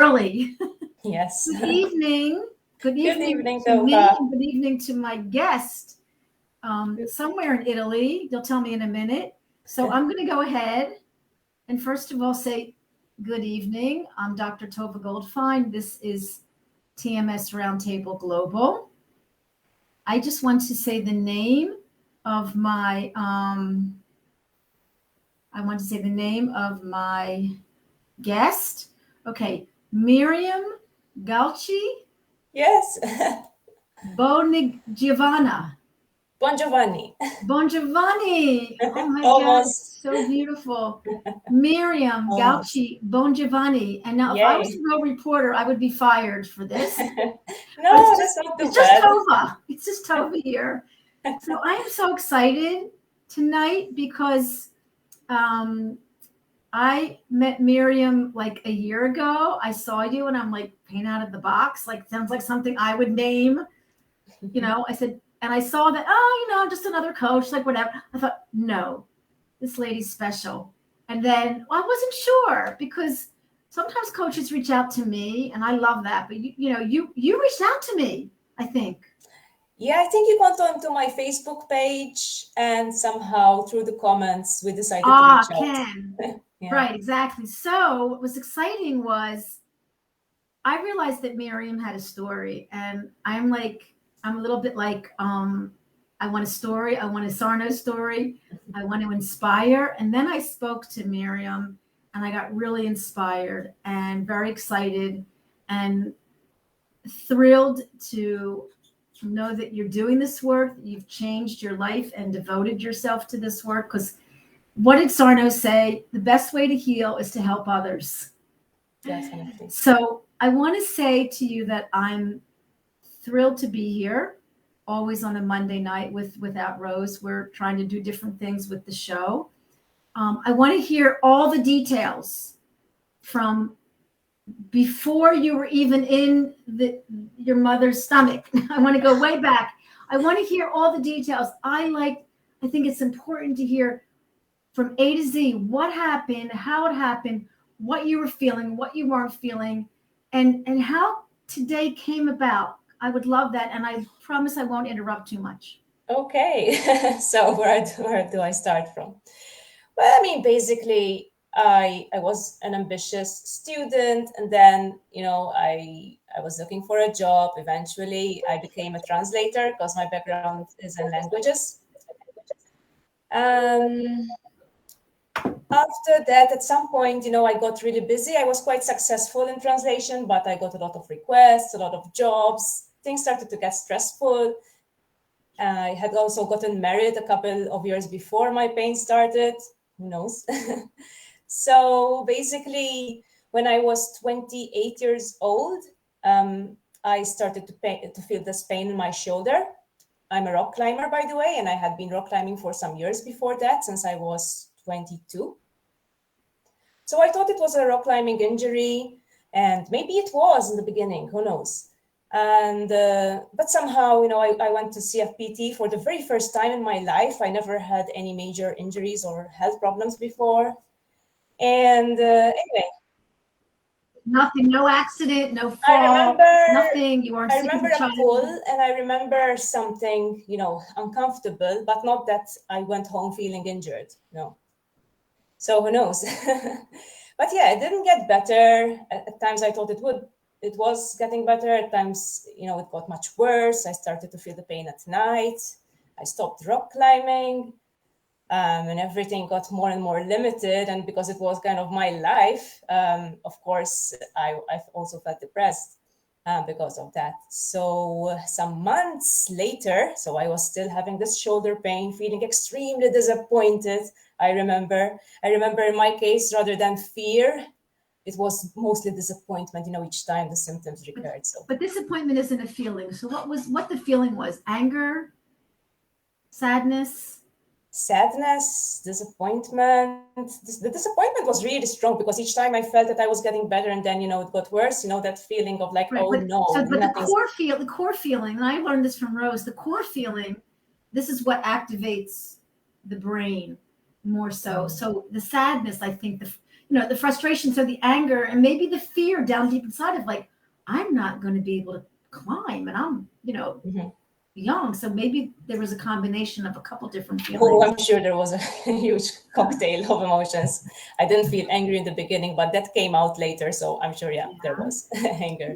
early. Yes. Good evening. Good evening to me, Tovah. and good evening to my guest somewhere in Italy. You'll tell me in a minute. So I'm going to go ahead and first of all say good evening. I'm Dr. Tovah Goldfine. This is TMS Roundtable Global. I just want to say the name of my guest. Okay, Miriam Gauci. Yes. Bongiovanni. Bongiovanni. Oh my God, Almost. so beautiful. Miriam Almost. Gauci Bongiovanni. And now, if I was a real reporter, I would be fired for this. No, that's not too it's just bad. Tovah. It's just Tovah here. So I am so excited tonight because I met Miriam like a year ago. I saw you and I'm like, paint out of the box. Like, sounds like something I would name. You know, I said, and I saw that, just another coach, like whatever. I thought, no, this lady's special. And then I wasn't sure because sometimes coaches reach out to me and I love that. But you reached out to me, I think. Yeah, I think you got onto my Facebook page and somehow through the comments we decided to reach out. Ken. Yeah. Right, exactly. So what was exciting was I realized that Miriam had a story, and I'm a little bit like, I want a story. I want a Sarno story. I want to inspire. And then I spoke to Miriam and I got really inspired and very excited and thrilled to know that you're doing this work. You've changed your life and devoted yourself to this work, because what did Sarno say? The best way to heal is to help others. Definitely. So I want to say to you that I'm thrilled to be here, always on a Monday night without Rose. We're trying to do different things with the show. I want to hear all the details from before you were even in your mother's stomach. I want to go way back. I want to hear all the details. I think it's important to hear from A to Z what happened, how it happened, what you were feeling, what you weren't feeling, and how today came about. I would love that, and I promise I won't interrupt too much. Okay, so where do I start from? Well, I mean, basically, I was an ambitious student, and then I was looking for a job. Eventually, I became a translator because my background is in languages. After that, at some point, I got really busy. I was quite successful in translation, but I got a lot of requests, a lot of jobs. Things started to get stressful. I had also gotten married a couple of years before my pain started. Who knows? So basically, when I was 28 years old, I started to feel this pain in my shoulder. I'm a rock climber, by the way, and I had been rock climbing for some years before that, since I was 22. So I thought it was a rock climbing injury, and maybe it was in the beginning, who knows? And but somehow, I went to CFPT for the very first time in my life. I never had any major injuries or health problems before. And anyway. Nothing, no accident, no fall, nothing. You weren't. I remember a pull, and I remember something, uncomfortable, but not that I went home feeling injured. No. So who knows? But yeah, it didn't get better. At times I thought it would. It was getting better. At times, it got much worse. I started to feel the pain at night. I stopped rock climbing. And everything got more and more limited. And because it was kind of my life, of course, I also felt depressed because of that. So some months later, so I was still having this shoulder pain, feeling extremely disappointed. I remember in my case, rather than fear, it was mostly disappointment, each time the symptoms recurred. But disappointment isn't a feeling. So what the feeling was? Anger? Sadness? Sadness, disappointment. The disappointment was really strong because each time I felt that I was getting better, and then it got worse. that feeling of like, right, oh no. So, but the core feeling, and I learned this from Rose. The core feeling, this is what activates the brain more so. So the sadness, I think the frustration, so the anger, and maybe the fear down deep inside of like, I'm not going to be able to climb, and I'm, young. So maybe there was a combination of a couple different feelings. Oh, I'm sure there was a huge cocktail of emotions. I didn't feel angry in the beginning, but that came out later. So I'm sure, there was anger.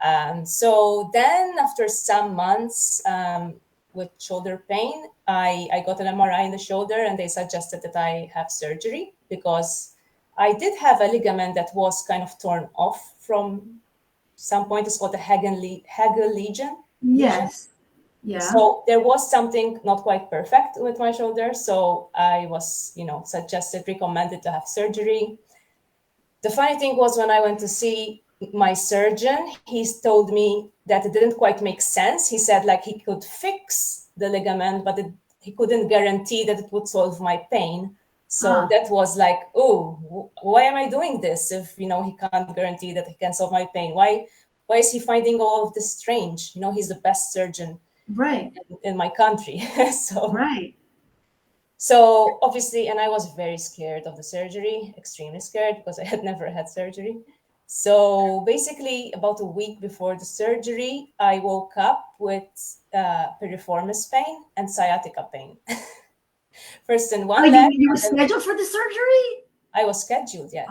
Yeah. So then after some months with shoulder pain, I got an MRI in the shoulder, and they suggested that I have surgery because I did have a ligament that was kind of torn off from some point. It's called the HAGL lesion. Yes. Yeah. So there was something not quite perfect with my shoulder. So I was, recommended to have surgery. The funny thing was, when I went to see my surgeon, he told me that it didn't quite make sense. He said like he could fix the ligament, but he couldn't guarantee that it would solve my pain. So that was like, oh, why am I doing this if, he can't guarantee that he can solve my pain? Why is he finding all of this strange? He's the best surgeon in my country. So obviously, and I was very scared of the surgery, extremely scared, because I had never had surgery. So basically, about a week before the surgery, I woke up with piriformis pain and sciatica pain. First in one leg. You were scheduled for the surgery? I was scheduled, yes.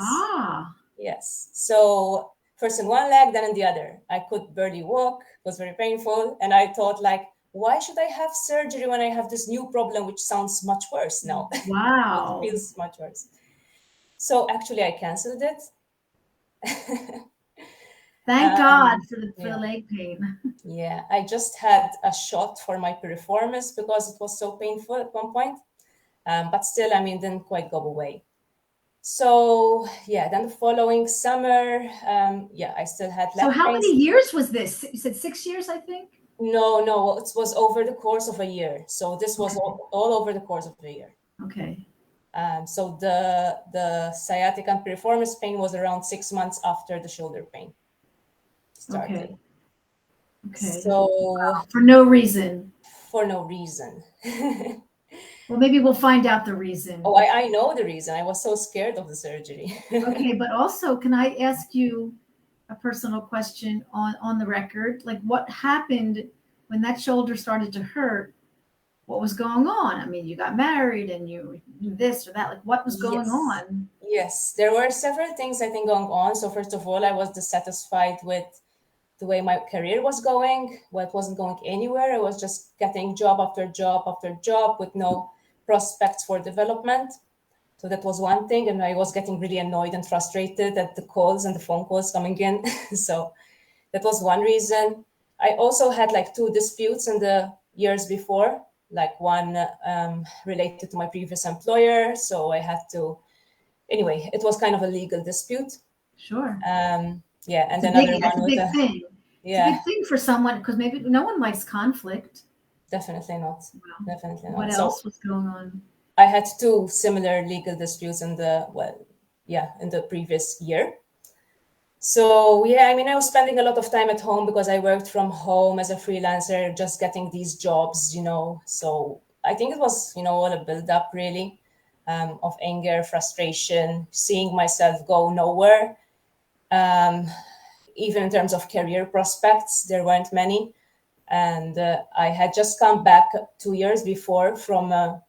Yes. So first in one leg, then in the other. I could barely walk. It was very painful. And I thought like, why should I have surgery when I have this new problem, which sounds much worse now? Wow. It feels much worse. So actually, I canceled it. Thank God for the leg pain. Yeah, I just had a shot for my piriformis because it was so painful at one point. But still, didn't quite go away. So then the following summer, I still had leg So how pain. many years was this? You said 6 years, I think? No, it was over the course of a year. So this was all over the course of a year. Okay. So the sciatica and piriformis pain was around 6 months after the shoulder pain started. Okay. So for no reason. For no reason. Well, maybe we'll find out the reason. Oh, I know the reason. I was so scared of the surgery. Okay, but also, can I ask you a personal question on the record? Like, what happened when that shoulder started to hurt? What was going on? You got married and you do this or that. Like, what was going on? Yes, there were several things I think going on. So first of all, I was dissatisfied with the way my career was going. Well, it wasn't going anywhere. I was just getting job after job after job with no prospects for development. So that was one thing. And I was getting really annoyed and frustrated at the calls and the phone calls coming in. So that was one reason. I also had like 2 disputes in the years before, like one related to my previous employer. So I had to, anyway, it was kind of a legal dispute. Sure. And another one was a big thing. Yeah. It's a big thing for someone, because maybe no one likes conflict. Definitely not. Wow. Definitely not. What else was going on? I had 2 similar legal disputes in the previous year. So I was spending a lot of time at home because I worked from home as a freelancer, just getting these jobs, So I think it was, all a build-up really of anger, frustration, seeing myself go nowhere. Even in terms of career prospects, there weren't many. And I had just come back 2 years before from a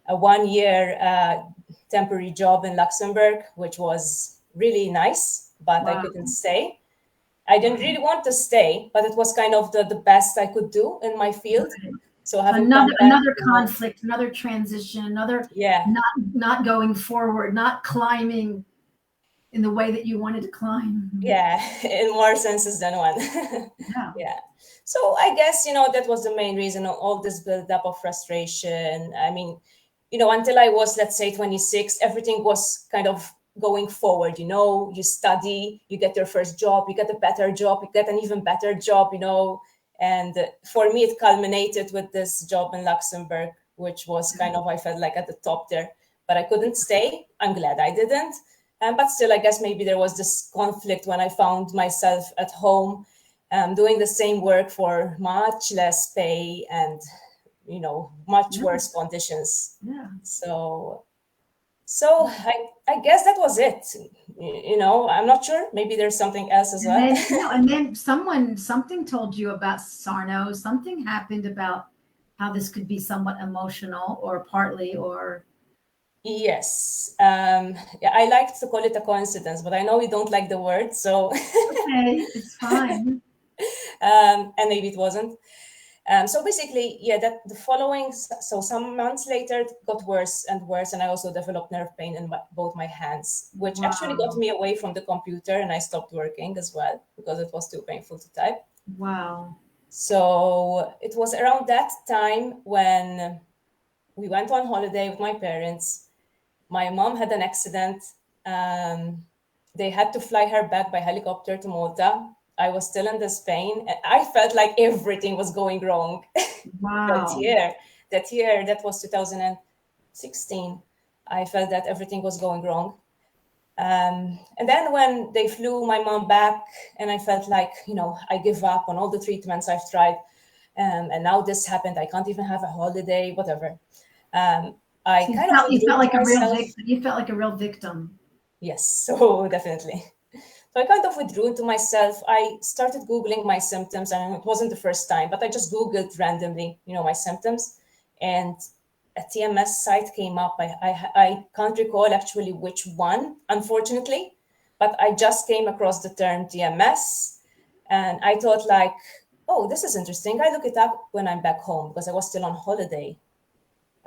1-year temporary job in Luxembourg, which was really nice, but I couldn't stay. I didn't really want to stay, but it was kind of the best I could do in my field. So having another conflict, another transition, another not going forward, not climbing in the way that you wanted to climb. Yeah, in more senses than one. Yeah. So I guess, that was the main reason of all this build-up of frustration. Until I was, let's say, 26, everything was kind of going forward. You study, you get your first job, you get a better job, you get an even better job, And for me, it culminated with this job in Luxembourg, which was kind of, I felt like at the top there, but I couldn't stay. I'm glad I didn't. But still, I guess maybe there was this conflict when I found myself at home doing the same work for much less pay and, much worse conditions. Yeah. So So I guess that was it. I'm not sure. Maybe there's something else as well. And then something told you about Sarno. Something happened about how this could be somewhat emotional or partly or. Yes. Yeah, I like to call it a coincidence, but I know you don't like the word, so. Okay, it's fine. And maybe it wasn't. So basically, yeah, that the following, so some months later, it got worse and worse, and I also developed nerve pain in both my hands, which actually got me away from the computer, and I stopped working as well because it was too painful to type. Wow. So it was around that time when we went on holiday with my parents. My mom had an accident. They had to fly her back by helicopter to Malta. I was still in this pain. And I felt like everything was going wrong. Wow. that was 2016. I felt that everything was going wrong. And then when they flew my mom back, and I felt like, I give up on all the treatments I've tried. And now this happened. I can't even have a holiday, whatever. I So kind of you felt like myself. You felt like a real victim. Yes, so definitely. So I kind of withdrew into myself. I started Googling my symptoms, and it wasn't the first time, but I just Googled randomly, my symptoms, and a TMS site came up. I can't recall actually which one, unfortunately, but I just came across the term TMS, and I thought like, oh, this is interesting. I look it up when I'm back home because I was still on holiday.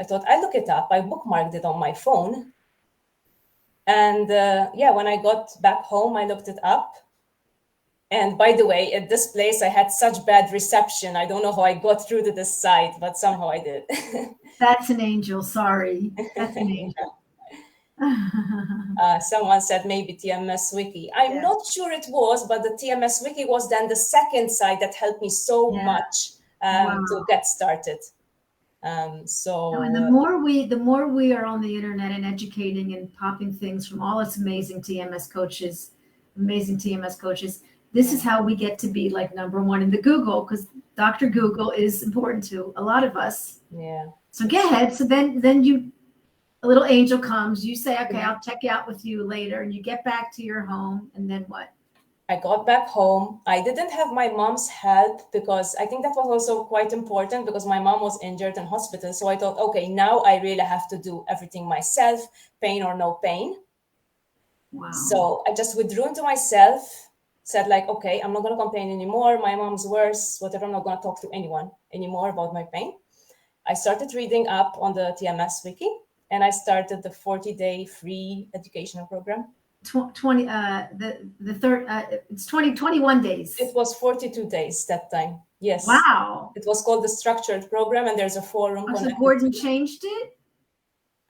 I thought I look it up. I bookmarked it on my phone. And when I got back home, I looked it up. And by the way, at this place, I had such bad reception. I don't know how I got through to this site, but somehow I did. That's an angel. Sorry. That's an angel. Someone said maybe TMS Wiki. I'm not sure it was, but the TMS Wiki was then the second site that helped me so much to get started. And the more we are on the internet and educating and popping things from all its amazing TMS coaches, this is how we get to be like number one in the Google, because Dr. Google is important to a lot of us. Yeah. So go ahead. So then a little angel comes, you say, okay, I'll check out with you later, and you get back to your home, and then what? I got back home. I didn't have my mom's help because I think that was also quite important because my mom was injured in hospital. So I thought, okay, now I really have to do everything myself, pain or no pain. Wow. So I just withdrew into myself, said like, okay, I'm not going to complain anymore. My mom's worse, whatever. I'm not going to talk to anyone anymore about my pain. I started reading up on the TMS wiki, and I started the 40-day free educational program. 20 the third it's 21 days. It was 42 days that time. Yes. Wow. It was called the structured program, and there's a forum. So Gordon changed it?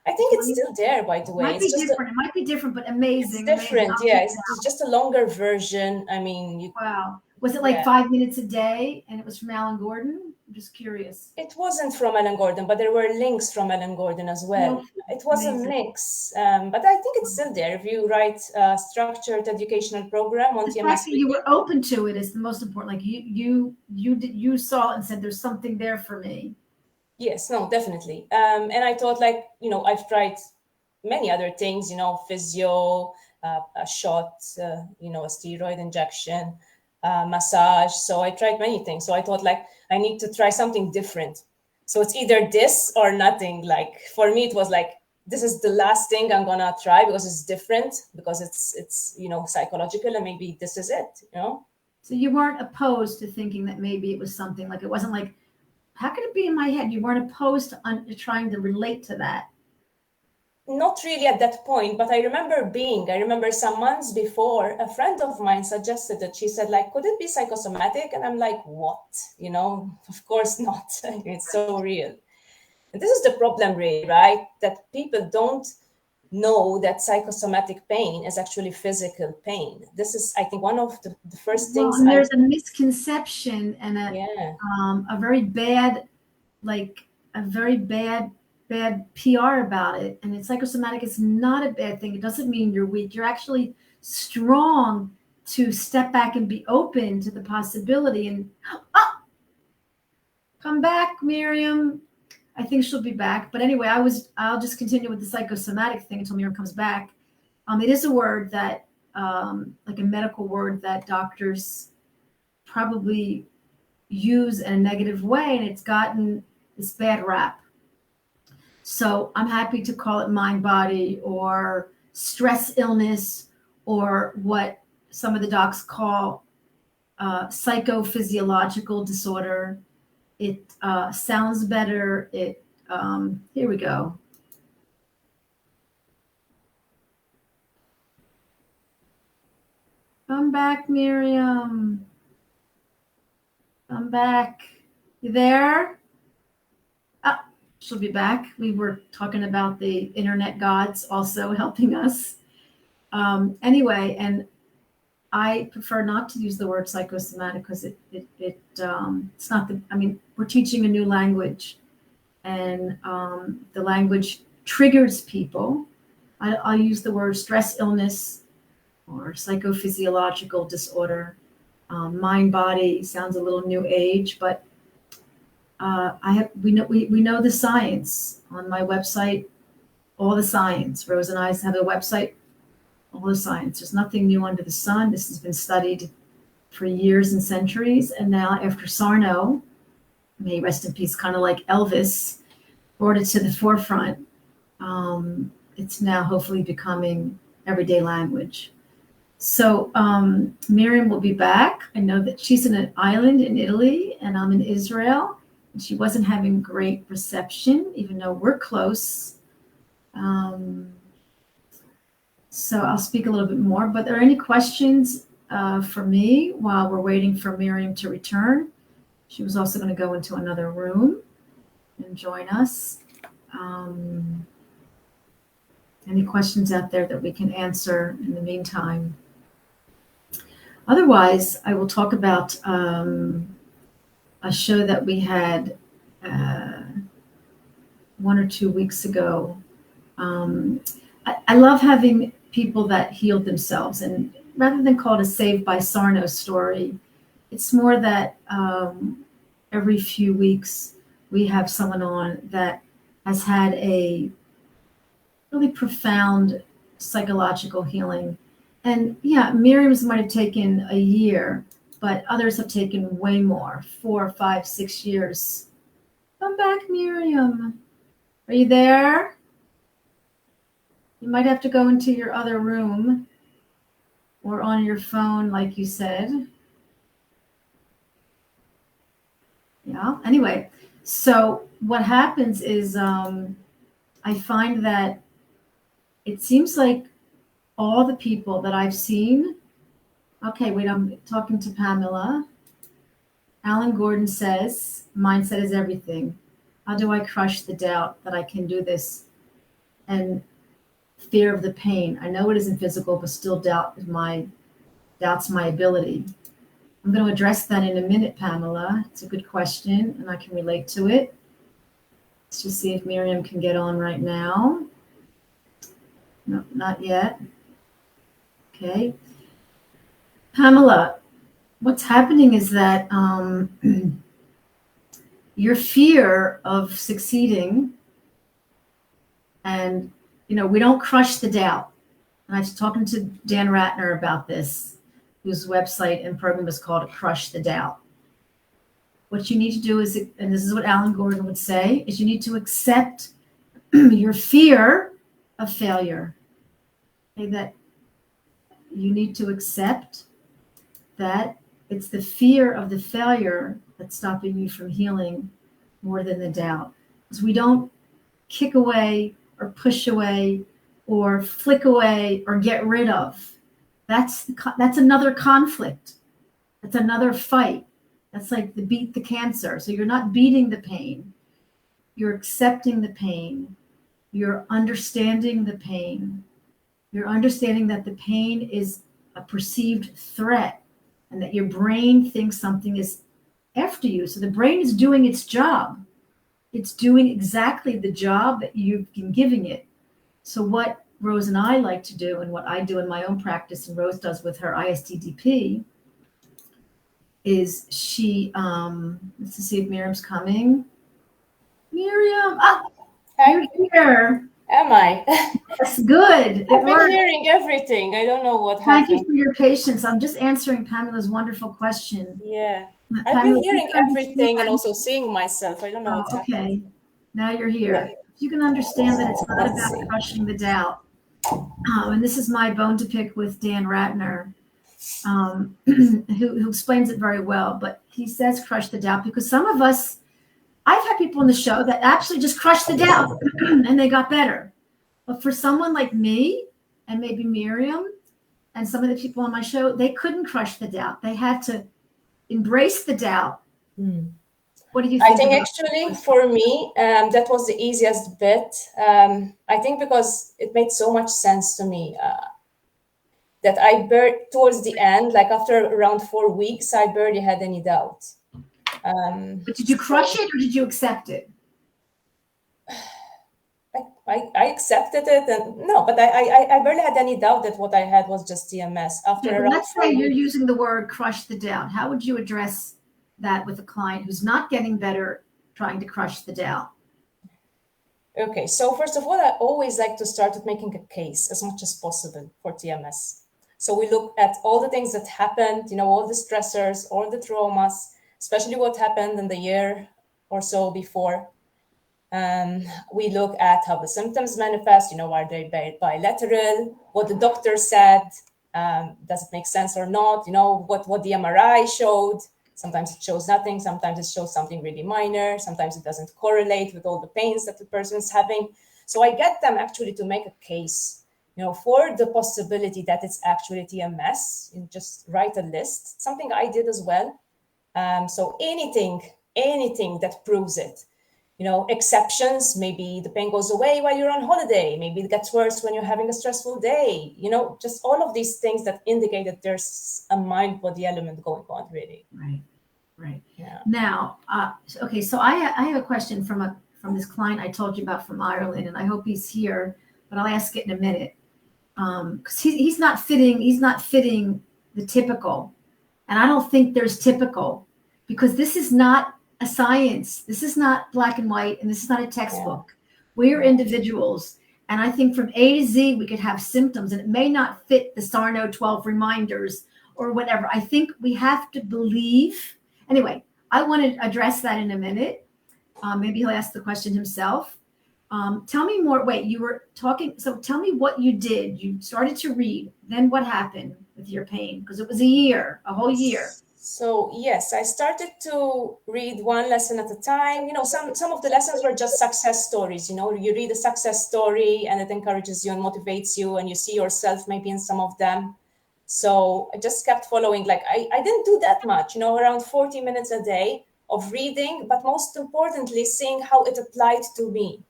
I think it's still there, by the way. It might be different, but amazing. It's different, amazing. yeah. It's just a longer version. I mean, wow. Was it like 5 minutes a day, and it was from Alan Gordon? I'm just curious. It wasn't from Alan Gordon, but there were links from Alan Gordon as well. It was a mix, but I think it's still there. If you write a structured educational program on TMS, the fact that you were open to it is the most important. Like you saw it and said, "There's something there for me." Yes, no, definitely. And I thought, like, I've tried many other things, physio, a shot, a steroid injection, massage. So I tried many things. So I thought, like, I need to try something different. So it's either this or nothing. Like, for me, it was like, this is the last thing I'm gonna try because it's different, because it's psychological, and maybe this is it. So you weren't opposed to thinking that maybe it was something, like, it wasn't like, how could it be in my head? You weren't opposed to trying to relate to that. Not really at that point, but I remember some months before, a friend of mine suggested that. She said, like, could it be psychosomatic? And I'm like, what? Of course not. It's so real. And this is the problem, really, right? That people don't know that psychosomatic pain is actually physical pain. This is, I think, one of the first things. And there's a misconception and a very bad, bad PR about it. And psychosomatic is not a bad thing. It doesn't mean you're weak. You're actually strong to step back and be open to the possibility. And come back, Miriam. I think she'll be back. But anyway, I'll just continue with the psychosomatic thing until Miriam comes back. It is a word that, like a medical word that doctors probably use in a negative way, and it's gotten this bad rap. So I'm happy to call it mind body or stress illness, or what some of the docs call psychophysiological disorder. It sounds better. Here we go. Come back, Miriam. Come back. You there? Oh, she'll be back. We were talking about the internet gods also helping us. Anyway, and I prefer not to use the word psychosomatic because it's not the, I mean, we're teaching a new language, and the language triggers people. I'll use the word stress illness or psychophysiological disorder. Mind body sounds a little new age, but we know the science on my website, all the science. Rose and I have a website, all the science. There's nothing new under the sun. This has been studied for years and centuries. And now after Sarno, may he rest in peace, kind of like Elvis, brought it to the forefront, it's now hopefully becoming everyday language. So Miriam will be back. I know that she's in an island in Italy and I'm in Israel. And she wasn't having great reception, even though we're close. So I'll speak a little bit more. But are there any questions for me while we're waiting for Miriam to return? She was also going to go into another room and join us. Any questions out there that we can answer in the meantime? Otherwise, I will talk about a show that we had 1 or 2 weeks ago. I love having people that healed themselves, and rather than call it a Saved by Sarno story, it's more that every few weeks we have someone on that has had a really profound psychological healing. And yeah, Miriam's might have taken a year, but others have taken way more, 4, 5, 6 years. Come back, Miriam. Are you there? You might have to go into your other room or on your phone, like you said. Yeah, anyway, so what happens is I find that it seems like all the people that I've seen, okay, wait, I'm talking to Pamela. Alan Gordon says, mindset is everything. How do I crush the doubt that I can do this? And fear of the pain. I know it isn't physical, but still doubts my ability. I'm going to address that in a minute, Pamela. It's a good question, and I can relate to it. Let's just see if Miriam can get on right now. No, not yet. Okay. Pamela, what's happening is that your fear of succeeding, and, you know, we don't crush the doubt. And I was talking to Dan Ratner about this, whose website and program is called Crush the Doubt. What you need to do is, and this is what Alan Gordon would say, is you need to accept your fear of failure. Okay, that you need to accept that it's the fear of the failure that's stopping you from healing more than the doubt. Because we don't kick away or push away or flick away or get rid of. That's another conflict. That's another fight. That's like beat the cancer. So you're not beating the pain. You're accepting the pain. You're understanding the pain. You're understanding that the pain is a perceived threat and that your brain thinks something is after you. So the brain is doing its job. It's doing exactly the job that you've been giving it. So what Rose and I like to do, and what I do in my own practice, and Rose does with her ISTDP, is she, let's see if Miriam's coming. Miriam, Hi. you're here. Am I? That's good. I've been hearing everything. I don't know what Thank you happened. for your patience. I'm just answering Pamela's wonderful question. Yeah. I've Pamela, been hearing everything and also seeing myself. I don't know oh, what's happening. okay. Now you're here. Yeah. You can understand that it's not Let's about see. crushing the doubt. And this is my bone to pick with Dan Ratner, who explains it very well. But he says crush the doubt because some of us, I've had people on the show that actually just crushed the doubt and they got better. But for someone like me and maybe Miriam and some of the people on my show, they couldn't crush the doubt. They had to embrace the doubt. What do you think? I think actually for me, that was the easiest bit. I think because it made so much sense to me that towards the end, like after around 4 weeks, I barely had any doubt. But did you crush it or did you accept it? I accepted it, and no, but I barely had any doubt that what I had was just TMS. After Yeah, around let's say you're using the word crush the doubt. How would you address that with a client who's not getting better, trying to crush the doubt? Okay, so first of all, I always like to start with making a case as much as possible for TMS. So we look at all the things that happened, all the stressors, all the traumas, especially what happened in the year or so before. We look at how the symptoms manifest, are they bilateral, what the doctor said, does it make sense or not, what the MRI showed. Sometimes it shows nothing, sometimes it shows something really minor, sometimes it doesn't correlate with all the pains that the person's having. So I get them actually to make a case, for the possibility that it's actually TMS. You just write a list, something I did as well. So anything that proves it. Exceptions, maybe the pain goes away while you're on holiday. Maybe it gets worse when you're having a stressful day. Just all of these things that indicate that there's a mind-body element going on, really. Right. Yeah. Now, okay, so I have a question from this client I told you about from Ireland, and I hope he's here, but I'll ask it in a minute. Because he's not fitting the typical, and I don't think there's typical, because this is not a science. This is not black and white, and this is not a textbook. Yeah. We're individuals, and I think from A to Z we could have symptoms, and it may not fit the Sarno 12 reminders or whatever. I think we have to believe. Anyway, I want to address that in a minute. Maybe he'll ask the question himself. Tell me more. Wait, you were talking. So tell me what you did. You started to read. Then what happened with your pain? Because it was a whole year. So yes, I started to read one lesson at a time. Some of the lessons were just success stories. You read a success story and it encourages you and motivates you, and you see yourself maybe in some of them. So I just kept following. Like I didn't do that much, around 40 minutes a day of reading, but most importantly, seeing how it applied to me.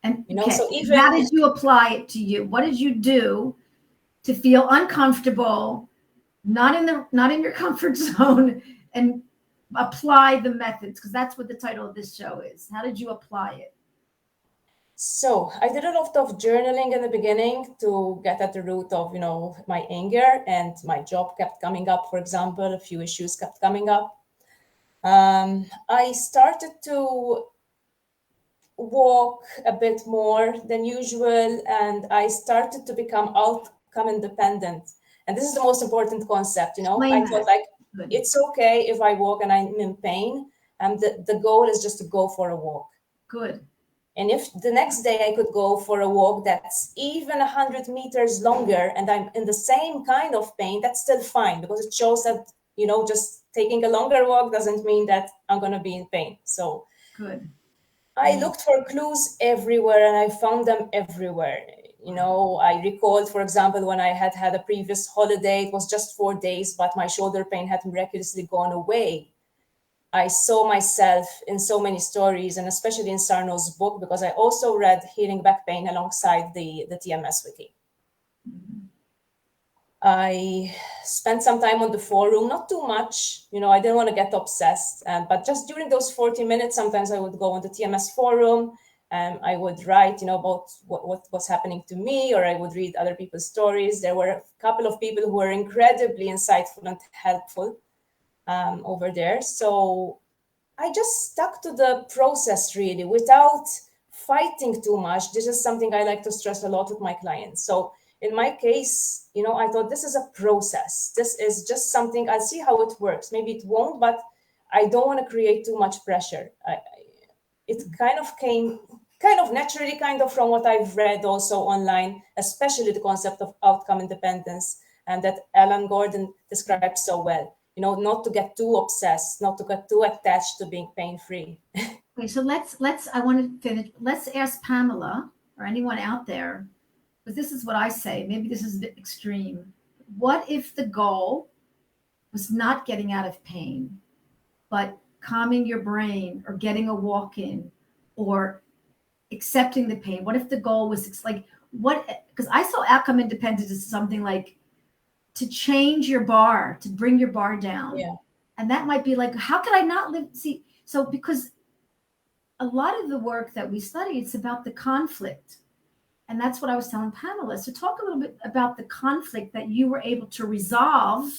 And so even how did you apply it to you? What did you do to feel uncomfortable, not in your comfort zone, and apply the methods? Because that's what the title of this show is. How did you apply it? So I did a lot of journaling in the beginning to get at the root of, my anger, and my job kept coming up. For example, a few issues kept coming up. I started to walk a bit more than usual, and I started to become outcome independent. And this is the most important concept, I thought it's okay if I walk and I'm in pain, and the goal is just to go for a walk. Good. And if the next day I could go for a walk that's even 100 meters longer and I'm in the same kind of pain, that's still fine, because it shows that, just taking a longer walk doesn't mean that I'm going to be in pain. So good. I looked for clues everywhere, and I found them everywhere. I recalled, for example, when I had a previous holiday, it was just 4 days, but my shoulder pain had miraculously gone away. I saw myself in so many stories, and especially in Sarno's book, because I also read Healing Back Pain alongside the TMS wiki. Mm-hmm. I spent some time on the forum, not too much, I didn't want to get obsessed, but just during those 40 minutes, sometimes I would go on the TMS forum, and I would write, about what was happening to me, or I would read other people's stories. There were a couple of people who were incredibly insightful and helpful over there. So I just stuck to the process really without fighting too much. This is something I like to stress a lot with my clients. So in my case, I thought this is a process. This is just something, I'll see how it works. Maybe it won't, but I don't want to create too much pressure. It came naturally, from what I've read also online, especially the concept of outcome independence, and that Alan Gordon describes so well. Not to get too obsessed, not to get too attached to being pain-free. Okay, so I want to finish. Let's ask Pamela or anyone out there, because this is what I say. Maybe this is a bit extreme. What if the goal was not getting out of pain, but calming your brain or getting a walk in or accepting the pain? What if the goal was because I saw outcome independence as something like to change your bar, to bring your bar down. Yeah. And that might be like, how could I not live? See, so because a lot of the work that we study, it's about the conflict. And that's what I was telling Pamela. So talk a little bit about the conflict that you were able to resolve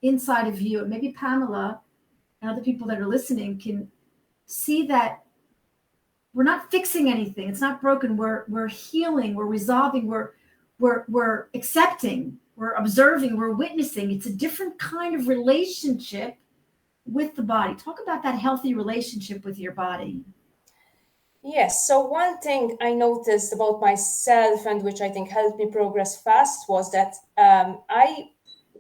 inside of you. And maybe Pamela and other people that are listening can see that we're not fixing anything. It's not broken. We're healing. We're resolving. We're accepting. We're observing. We're witnessing. It's a different kind of relationship with the body. Talk about that healthy relationship with your body. Yes. So one thing I noticed about myself, and which I think helped me progress fast, was that I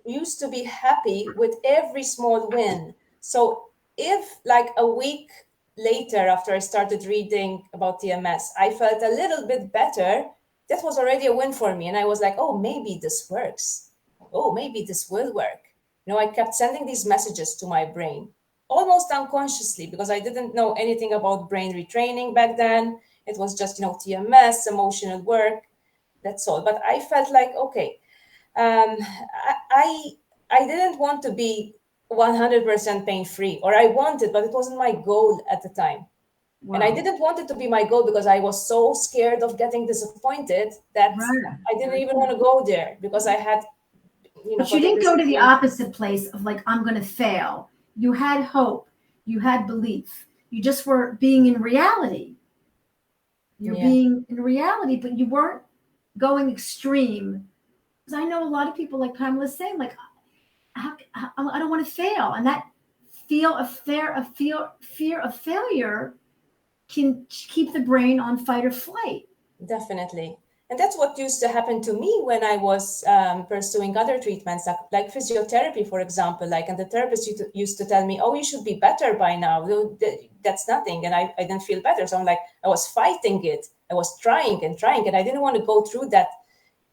used to be happy with every small win. So if like a week later, after I started reading about TMS, I felt a little bit better, that was already a win for me. And I was like, oh, maybe this works. Oh, maybe this will work. I kept sending these messages to my brain, almost unconsciously, because I didn't know anything about brain retraining back then. It was just, TMS, emotional work, that's all. But I felt like, okay, I didn't want to be 100% pain-free, or I wanted, but it wasn't my goal at the time. Wow. And I didn't want it to be my goal because I was so scared of getting disappointed that I didn't even want to go there, because I had, But you didn't go to the opposite place of like, I'm going to fail. You had hope. You had belief. You just were being in reality. You're being in reality, but you weren't going extreme. Because I know a lot of people, like Pamela's saying, like, I don't want to fail. And that fear of failure can keep the brain on fight or flight. Definitely. And that's what used to happen to me when I was pursuing other treatments, like physiotherapy, for example. And the therapist used to tell me, oh, you should be better by now. That's nothing. And I didn't feel better. So I was fighting it. I was trying, and I didn't want to go through that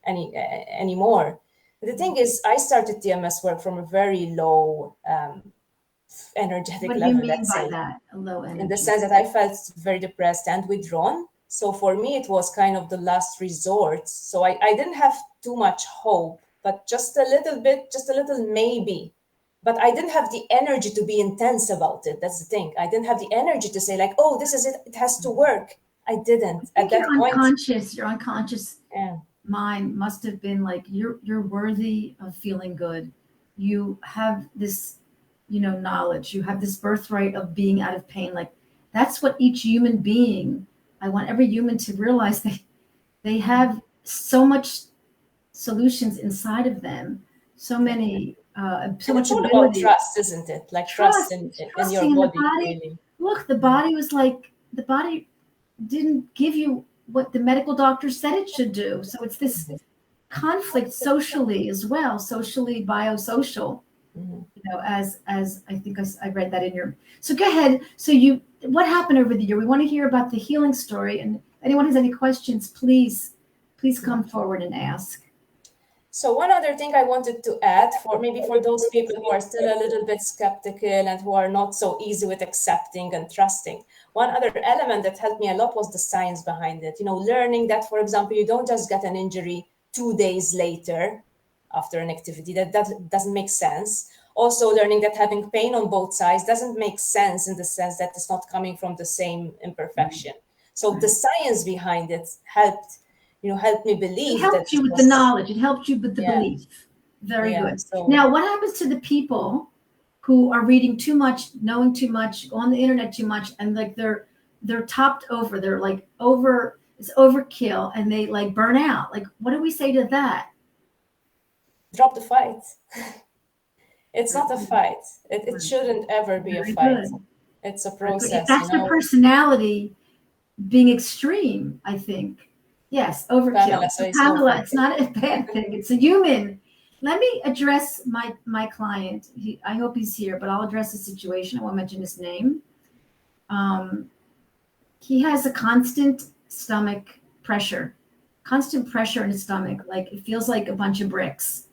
anymore. The thing is, I started TMS work from a very low energetic level. What do you mean by that, a low energy? In the sense that I felt very depressed and withdrawn. So for me, it was kind of the last resort. So I didn't have too much hope, but just a little maybe. But I didn't have the energy to be intense about it. That's the thing. I didn't have the energy to say like, oh, this is it. It has to work. I didn't at that point. Your unconscious mind must have been like, you're worthy of feeling good. You have this, knowledge. You have this birthright of being out of pain. Like that's what each human being. I want every human to realize they have so much solutions inside of them, so many, so much ability. About trust, isn't it? Like trust in your body. Really. Look, the body was like, the body didn't give you what the medical doctor said it should do. So it's this conflict socially as well, socially biosocial. As I think I read that in your. So go ahead. So what happened over the year? We want to hear about the healing story. And if anyone has any questions, please come forward and ask. So one other thing I wanted to add for those people who are still a little bit skeptical and who are not so easy with accepting and trusting. One other element that helped me a lot was the science behind it. Learning that, for example, you don't just get an injury 2 days later after an activity. That doesn't make sense. Also learning that having pain on both sides doesn't make sense in the sense that it's not coming from the same imperfection. So the science behind it helped me believe. It helped you with the knowledge. It helped you with the belief. Very good. So, now, what happens to the people who are reading too much, knowing too much, on the internet too much, and like they're topped over. They're like it's overkill, and they like burn out. Like, what do we say to that? Drop the fight. It's not a fight. It shouldn't ever be a Very fight. good. It's a If process, that's their personality being extreme, I think. Yes, overkill. Pamela, it's not a bad thing. It's a human. Let me address my client. I hope he's here, but I'll address the situation. I won't mention his name. He has a constant stomach pressure in his stomach. Like it feels like a bunch of bricks.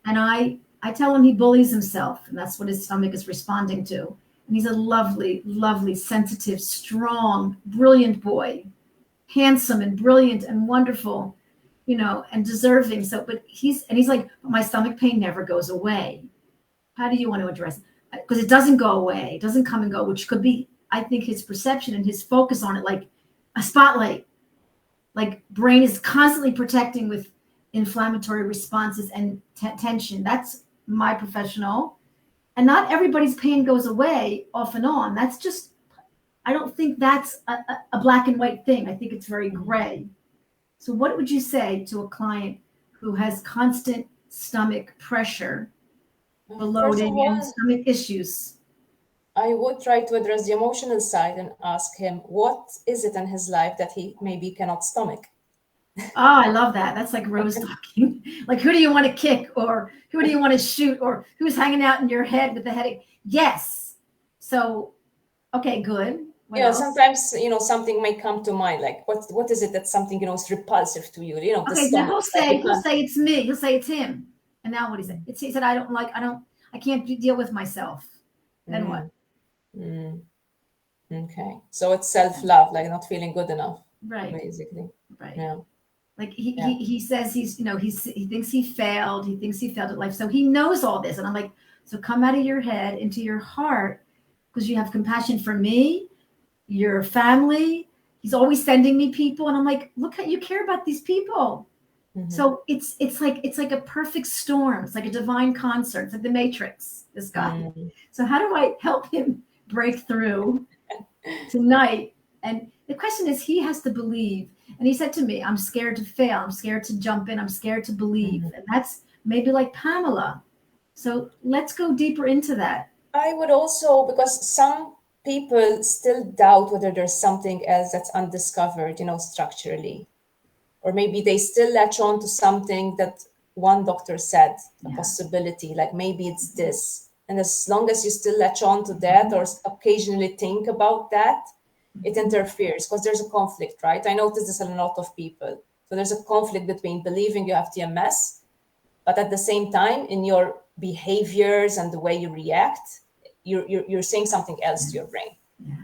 And I tell him he bullies himself, and that's what his stomach is responding to. And he's a lovely, lovely, sensitive, strong, brilliant boy, handsome and brilliant and wonderful, and deserving. So, but he's like, my stomach pain never goes away. How do you want to address it? Because it doesn't go away. It doesn't come and go, which could be, I think, his perception and his focus on it, like a spotlight. Like brain is constantly protecting with inflammatory responses and tension. That's my professional. And not everybody's pain goes away off and on. That's just, I don't think that's a black and white thing. I think it's very gray. So what would you say to a client who has constant stomach pressure, bloating, and stomach issues? I would try to address the emotional side and ask him, what is it in his life that he maybe cannot stomach? Oh, I love that. That's like Rose talking. Like, who do you want to kick, or who do you want to shoot, or who's hanging out in your head with the headache? Yes. So, okay, good. Sometimes, something may come to mind, like what is it that's something, is repulsive to you? Okay, then he'll say it's me. He'll say it's him. And now what do you say? He said, I can't deal with myself. Then what? Okay. So it's self-love, like not feeling good enough. Right. Basically. Right. Yeah. Like he says he thinks he failed. He thinks he failed at life. So he knows all this. And I'm like, so come out of your head into your heart, because you have compassion for me, your family. He's always sending me people. And I'm like, look how you care about these people. Mm-hmm. So it's like a perfect storm. It's like a divine concert. It's like the Matrix, this guy. Mm-hmm. So how do I help him break through tonight? And the question is, he has to believe. And he said to me, I'm scared to fail. I'm scared to jump in. I'm scared to believe. Mm-hmm. And that's maybe like Pamela. So let's go deeper into that. I would also, because some people still doubt whether there's something else that's undiscovered, structurally. Or maybe they still latch on to something that one doctor said, a possibility, like maybe it's this. And as long as you still latch on to that or occasionally think about that, it interferes, because there's a conflict, right? I notice this in a lot of people. So there's a conflict between believing you have TMS, but at the same time, in your behaviors and the way you react, you're saying something else to your brain. Yeah.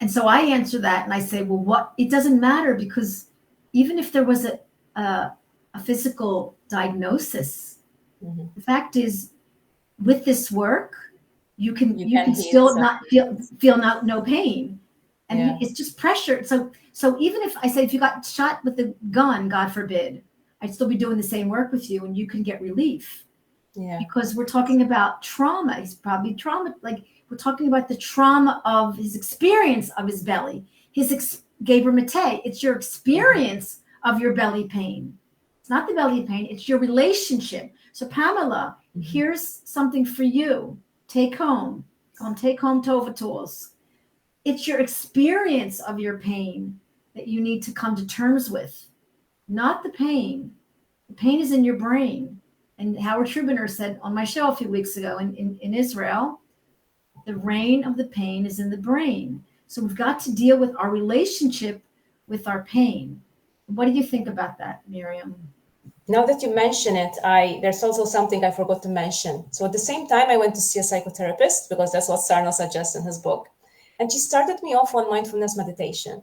And so I answer that and I say, well, what? It doesn't matter, because even if there was a physical diagnosis, mm-hmm. the fact is, with this work, you can still not feel no pain. And it's just pressure. So even if I say, if you got shot with a gun, God forbid, I'd still be doing the same work with you, and you can get relief. Yeah. Because we're talking about trauma. He's probably trauma. Like, we're talking about the trauma of his experience of his belly. Gabor Mate, it's your experience of your belly pain. It's not the belly pain. It's your relationship. So Pamela, mm-hmm. here's something for you. Take home. Take home Tovah tools. It's your experience of your pain that you need to come to terms with, not the pain. The pain is in your brain. And Howard Schubiner said on my show a few weeks ago in Israel, the reign of the pain is in the brain. So we've got to deal with our relationship with our pain. What do you think about that, Miriam? Now that you mention it, there's also something I forgot to mention. So at the same time, I went to see a psychotherapist, because that's what Sarno suggests in his book. And she started me off on mindfulness meditation.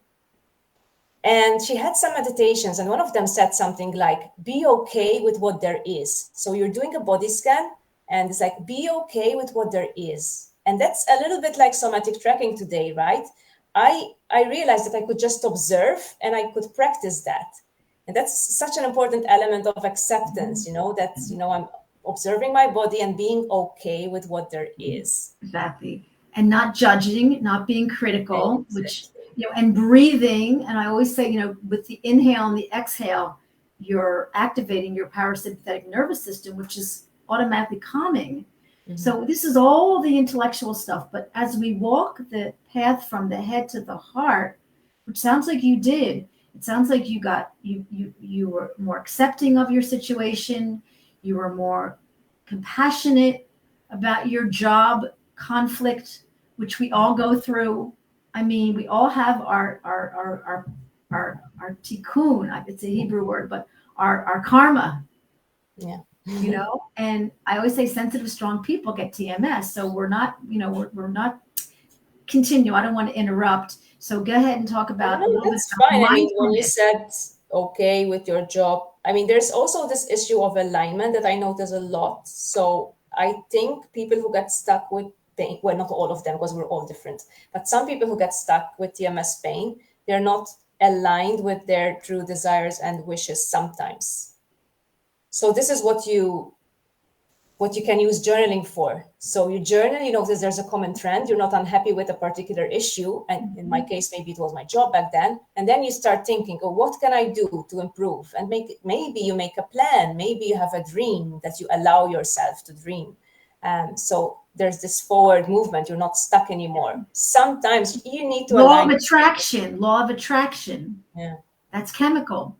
And she had some meditations, and one of them said something like, be okay with what there is. So you're doing a body scan, and it's like, be okay with what there is. And that's a little bit like somatic tracking today, right? I realized that I could just observe and I could practice that. And that's such an important element of acceptance, that, I'm observing my body and being okay with what there is. Exactly. And not judging, not being critical, which, Exactly. and breathing. And I always say, with the inhale and the exhale, you're activating your parasympathetic nervous system, which is automatically calming. So this is all the intellectual stuff. But as we walk the path from the head to the heart, which sounds like you did, it sounds like you were more accepting of your situation. You were more compassionate about your job conflict, which we all go through. I mean, we all have our tikkun. It's a Hebrew word, but our karma. Yeah. And I always say sensitive, strong people get TMS. So we're not, we're not continue. I don't want to interrupt. So go ahead and talk about. No, that's fine. I mean, when you said okay with your job, I mean, there's also this issue of alignment that I notice a lot. So I think people who get stuck with pain, well, not all of them, because we're all different, but some people who get stuck with TMS pain, they're not aligned with their true desires and wishes sometimes. So this is what you can use journaling for. So you journal, you notice there's a common trend. You're not unhappy with a particular issue. And in my case, maybe it was my job back then. And then you start thinking, oh, what can I do to improve? And maybe you make a plan. Maybe you have a dream that you allow yourself to dream. So there's this forward movement. You're not stuck anymore. Sometimes you need to law of attraction. Yeah. That's chemical.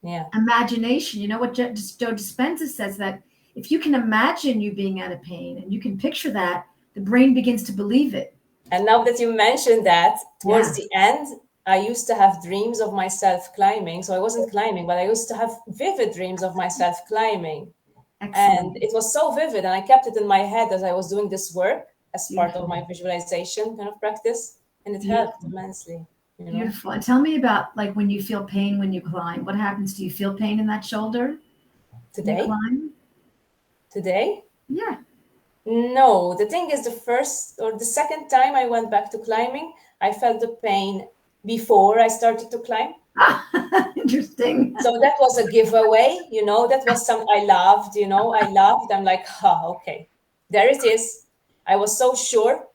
Yeah. Imagination. You know what Joe Dispenza says, that if you can imagine you being out of pain and you can picture that, the brain begins to believe it. And now that you mentioned that, towards the end, I used to have dreams of myself climbing. So I wasn't climbing, but I used to have vivid dreams of myself climbing. Excellent. And it was so vivid. And I kept it in my head as I was doing this work as part of my visualization kind of practice. And it helped immensely. Beautiful. And tell me about, like, when you feel pain when you climb. What happens? Do you feel pain in that shoulder? Today? Today? Yeah. No, the thing is, the first or the second time I went back to climbing, I felt the pain before I started to climb. Interesting. So that was a giveaway, that was something I loved, I loved. I'm like, okay, there it is. I was so sure.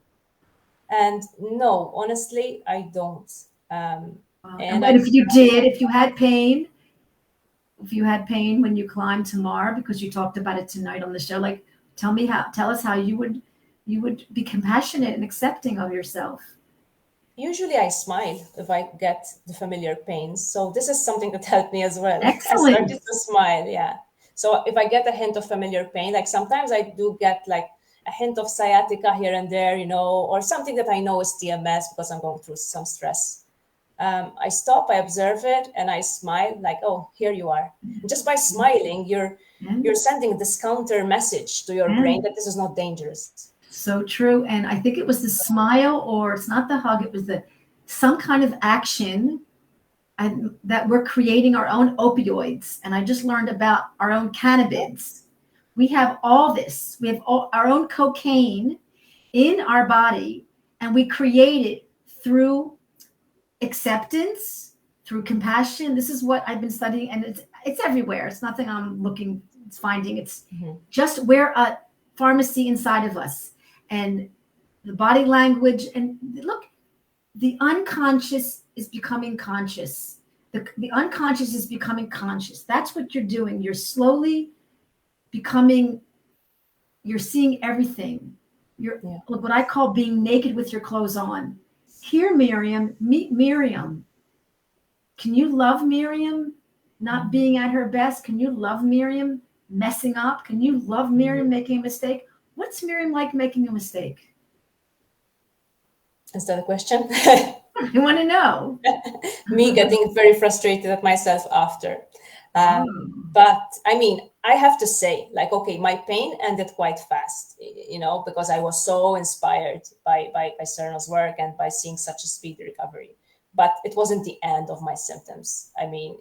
And no, honestly, I don't. And if you had pain when you climbed to Mar, because you talked about it tonight on the show, like, tell us how you would be compassionate and accepting of yourself. Usually I smile if I get the familiar pains. So this is something that helped me as well. Excellent. I started to smile, yeah. So if I get a hint of familiar pain, like sometimes I do get like a hint of sciatica here and there, or something that I know is TMS because I'm going through some stress. I stop, I observe it, and I smile like, oh, here you are. And just by smiling, you're sending this counter message to your brain that this is not dangerous. So true. And I think it was the smile, or it's not the hug, it was some kind of action, and that we're creating our own opioids. And I just learned about our own cannabis. We have all this. We have our own cocaine in our body, and we create it through acceptance, through compassion. This is what I've been studying, and it's everywhere. It's nothing I'm finding. It's just we're a pharmacy inside of us, and the body language. And look, the unconscious is becoming conscious. The unconscious is becoming conscious. That's what you're doing. You're slowly becoming. You're seeing everything. Look, what I call being naked with your clothes on. Here, Miriam, meet Miriam. Can you love Miriam not being at her best? Can you love Miriam messing up? Can you love Miriam making a mistake? What's Miriam like making a mistake? Is that a question? I want to know. Me getting very frustrated at myself after. But I mean, I have to say, like, okay, my pain ended quite fast, because I was so inspired by Sarno's work and by seeing such a speedy recovery. But it wasn't the end of my symptoms. I mean,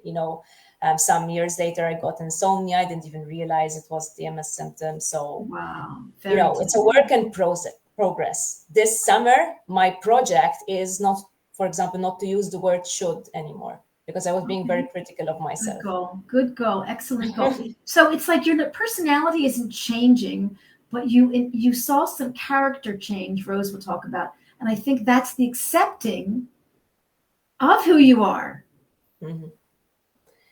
some years later, I got insomnia. I didn't even realize it was TMS symptoms. So, wow, it's a work in progress. This summer, my project is not, for example, not to use the word should anymore. because I was being very critical of Good myself. goal. Good goal. Excellent goal. So it's like your personality isn't changing, but you saw some character change, Rose will talk about. And I think that's the accepting of who you are. Mm-hmm.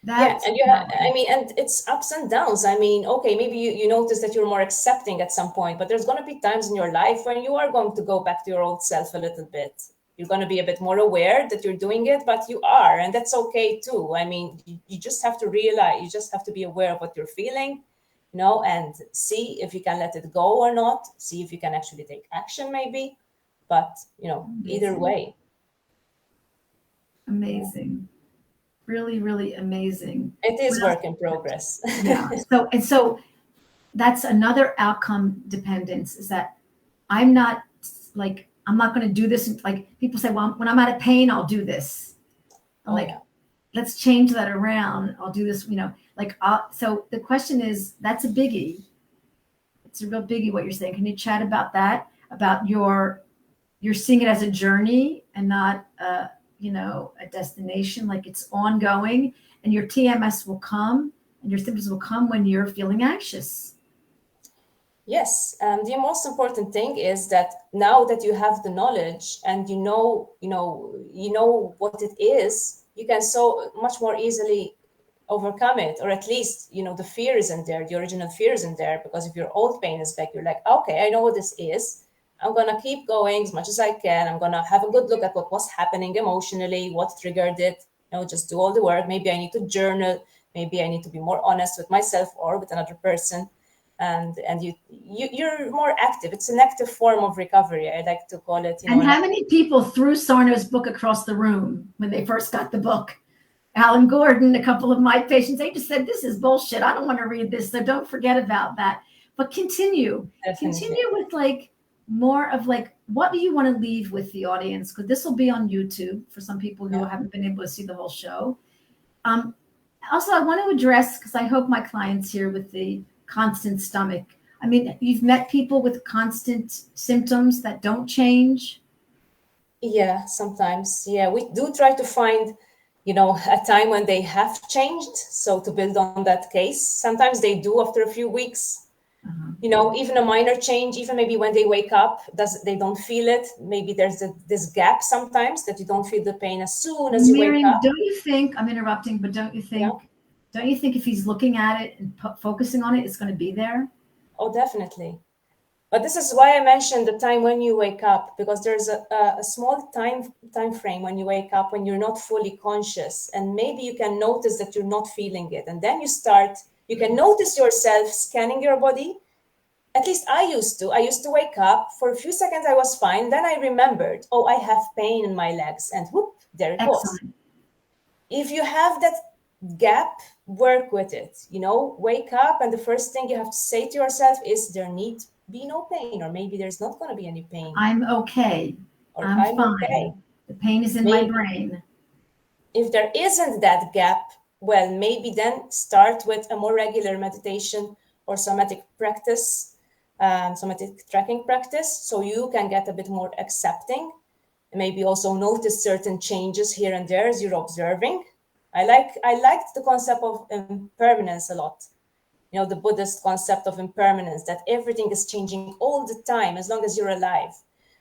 That's and I mean, and it's ups and downs. I mean, okay, maybe you notice that you're more accepting at some point, but there's going to be times in your life when you are going to go back to your old self a little bit. You're going to be a bit more aware that you're doing it, but you are, and that's okay too. I mean, you just have to realize, you just have to be aware of what you're feeling, and see if you can let it go or not, see if you can actually take action maybe, but, either way. amazing. Really, really amazing. It is work in progress. Yeah. So that's another outcome dependence, is that I'm not going to do this. Like people say, well, when I'm out of pain, I'll do this. I'm let's change that around. I'll do this, so the question is, that's a biggie. It's a real biggie what you're saying. Can you chat about that? About you're seeing it as a journey and not, a destination, like it's ongoing, and your TMS will come and your symptoms will come when you're feeling anxious. Yes, the most important thing is that now that you have the knowledge and you know what it is, you can so much more easily overcome it, or at least the fear isn't there, the original fear isn't there, because if your old pain is back, you're like, okay, I know what this is. I'm gonna keep going as much as I can. I'm gonna have a good look at what was happening emotionally, what triggered it. Just do all the work. Maybe I need to journal. Maybe I need to be more honest with myself or with another person. And you're more active. It's an active form of recovery, I like to call it. And how many people threw Sarno's book across the room when they first got the book? Alan Gordon, a couple of my patients, they just said, this is bullshit. I don't want to read this. So don't forget about that. But continue. Definitely. Continue with more of what do you want to leave with the audience? Because this will be on YouTube for some people who haven't been able to see the whole show. Also, I want to address, because I hope my clients here with the constant stomach. I mean, you've met people with constant symptoms that don't change. Yeah, sometimes. Yeah, we do try to find, a time when they have changed. So to build on that case, sometimes they do after a few weeks. Even a minor change, even maybe when they wake up, they don't feel it. Maybe there's this gap sometimes that you don't feel the pain as soon as you Miriam, wake up. don't you think, I'm interrupting, but don't you think if he's looking at it and focusing on it, it's going to be there? Oh, definitely. But this is why I mentioned the time when you wake up, because there's a small time frame when you wake up, when you're not fully conscious, and maybe you can notice that you're not feeling it. And then you can notice yourself scanning your body. At least I used to wake up for a few seconds. I was fine. Then I remembered, oh, I have pain in my legs, and whoop, there it was. If you have that gap, work with it, wake up. And the first thing you have to say to yourself is, there need be no pain, or maybe there's not going to be any pain. I'm okay. Or I'm fine. Okay. The pain is in my brain. If there isn't that gap, well, maybe then start with a more regular meditation or somatic practice, somatic tracking practice, so you can get a bit more accepting. Maybe also notice certain changes here and there as you're observing. I liked the concept of impermanence a lot. The Buddhist concept of impermanence, that everything is changing all the time as long as you're alive.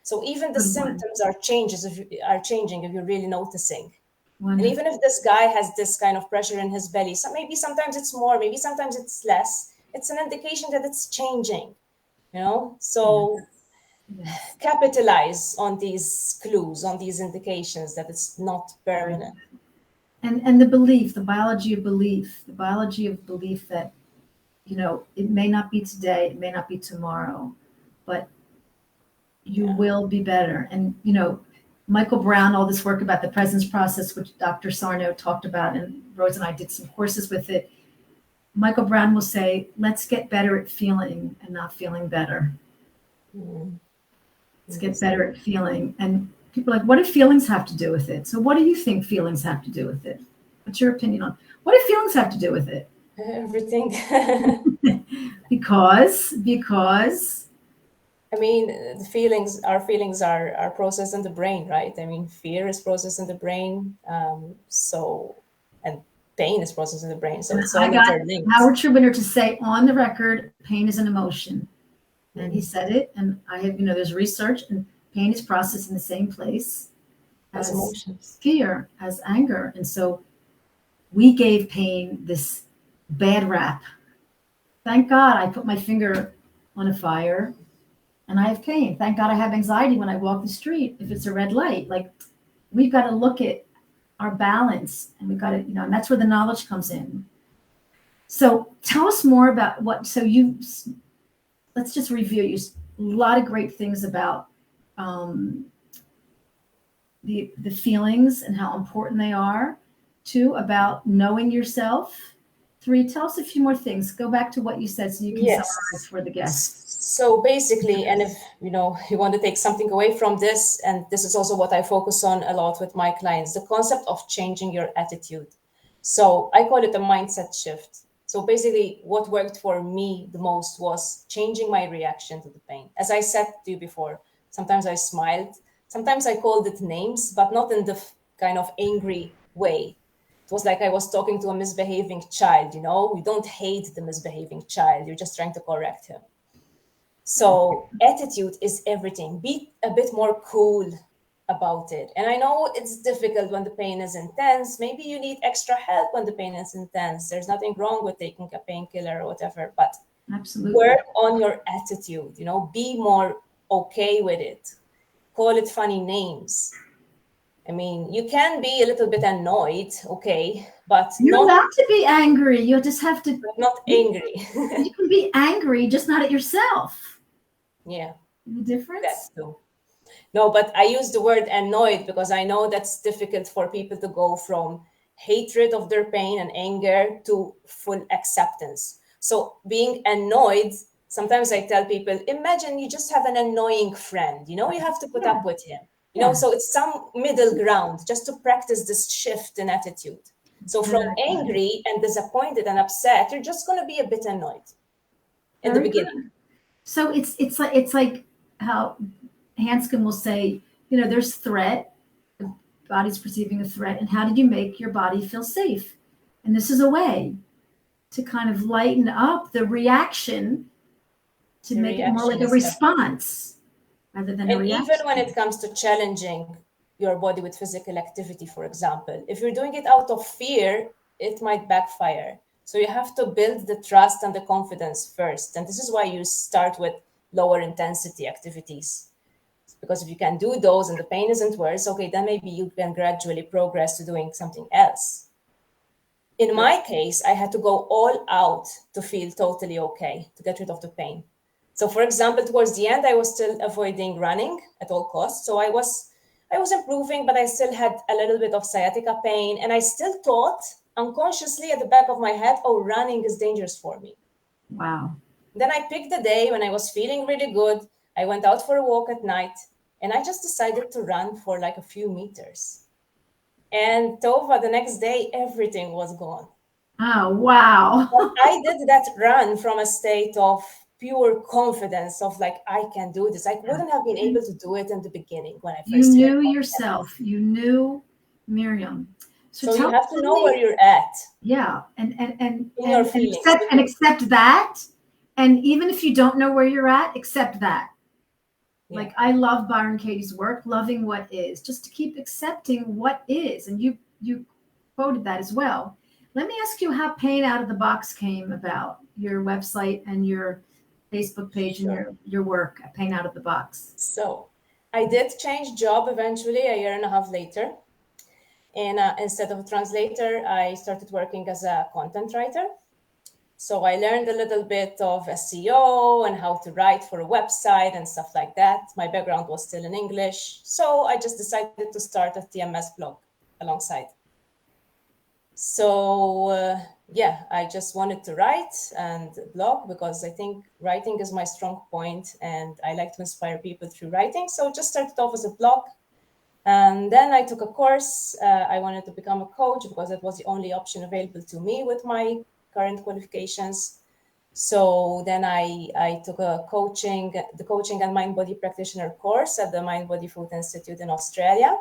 So even the symptoms are changing if you're really noticing. Wonderful. And even if this guy has this kind of pressure in his belly, so maybe sometimes it's more, maybe sometimes it's less. It's an indication that it's changing, So capitalize on these clues, on these indications that it's not permanent. And the belief, the biology of belief that, it may not be today, it may not be tomorrow, but you will be better. And, Michael Brown, all this work about the presence process, which Dr. Sarno talked about, and Rose and I did some courses with it. Michael Brown will say, let's get better at feeling and not feeling better. Let's get better at feeling. And people are like, what do feelings have to do with it? So what do you think feelings have to do with it? What's your opinion on what do feelings have to do with it? Everything. because I mean, our feelings are processed in the brain, right? I mean, fear is processed in the brain. So and pain is processed in the brain. So it's I all got interlinked. Howard Trubiner to say on the record, pain is an emotion. And he said it, and I have, there's research, and pain is processed in the same place As as emotions. fear, as anger. And so we gave pain this bad rap. Thank God I put my finger on a fire and I have pain. Thank God I have anxiety when I walk the street if it's a red light. Like, we've got to look at our balance, and we've got to, and that's where the knowledge comes in. So tell us more about let's just review. You a lot of great things about the feelings and how important they are. 2, about knowing yourself. 3, tell us a few more things. Go back to what you said so you can summarize for the guests. So basically, and if you want to take something away from this, and this is also what I focus on a lot with my clients, the concept of changing your attitude. So I call it a mindset shift. So basically, what worked for me the most was changing my reaction to the pain. As I said to you before, sometimes I smiled, sometimes I called it names, but not in the kind of angry way. It was like I was talking to a misbehaving child, you don't hate the misbehaving child, you're just trying to correct him. So attitude is everything. Be a bit more cool about it. And I know it's difficult when the pain is intense. Maybe you need extra help when the pain is intense. There's nothing wrong with taking a painkiller or whatever, but absolutely work on your attitude, be more okay with it. Call it funny names. I mean, you can be a little bit annoyed, okay, but you're allowed to be angry. You just have to not angry. You can be angry, just not at yourself. Yeah. The difference? That too. No, but I use the word annoyed because I know that's difficult for people to go from hatred of their pain and anger to full acceptance. So being annoyed, sometimes I tell people, imagine you just have an annoying friend, you have to put up with him. So it's some middle ground just to practice this shift in attitude. So from angry and disappointed and upset, you're just going to be a bit annoyed in the beginning. Good. So it's like how Hanscom will say, there's threat, the body's perceiving a threat, and how did you make your body feel safe? And this is a way to kind of lighten up the reaction to make it more like a response rather than a reaction. Even when it comes to challenging your body with physical activity, for example, if you're doing it out of fear, it might backfire. So you have to build the trust and the confidence first. And this is why you start with lower intensity activities. Because if you can do those and the pain isn't worse, okay, then maybe you can gradually progress to doing something else. In my case, I had to go all out to feel totally okay, to get rid of the pain. So for example, towards the end, I was still avoiding running at all costs. So I was improving, but I still had a little bit of sciatica pain. And I still thought unconsciously at the back of my head, oh, running is dangerous for me. Wow. Then I picked the day when I was feeling really good. I went out for a walk at night and I just decided to run for like a few meters. And Tovah, the next day, everything was gone. Oh, wow. But I did that run from a state of pure confidence of like, I can do this. I wouldn't have been able to do it in the beginning when I first You knew yourself. You knew Miriam. So you have to know where you're at. Yeah. And your feelings. Accept that. And even if you don't know where you're at, accept that. Yeah. Like, I love Byron Katie's work, loving what is, just to keep accepting what is. And you quoted that as well. Let me ask you how Pain Out of the Box came about, your website and your Facebook page. Sure. And your work at Pain Out of the Box. So I did change job eventually a year and a half later. And instead of a translator, I started working as a content writer. So I learned a little bit of SEO and how to write for a website and stuff like that. My background was still in English. So I just decided to start a TMS blog alongside. So I just wanted to write and blog because I think writing is my strong point and I like to inspire people through writing. So just started off as a blog. And then I took a course. I wanted to become a coach because that was the only option available to me with my current qualifications. So then I took the coaching and MindBody Practitioner course at the MindBodyFood Institute in Australia.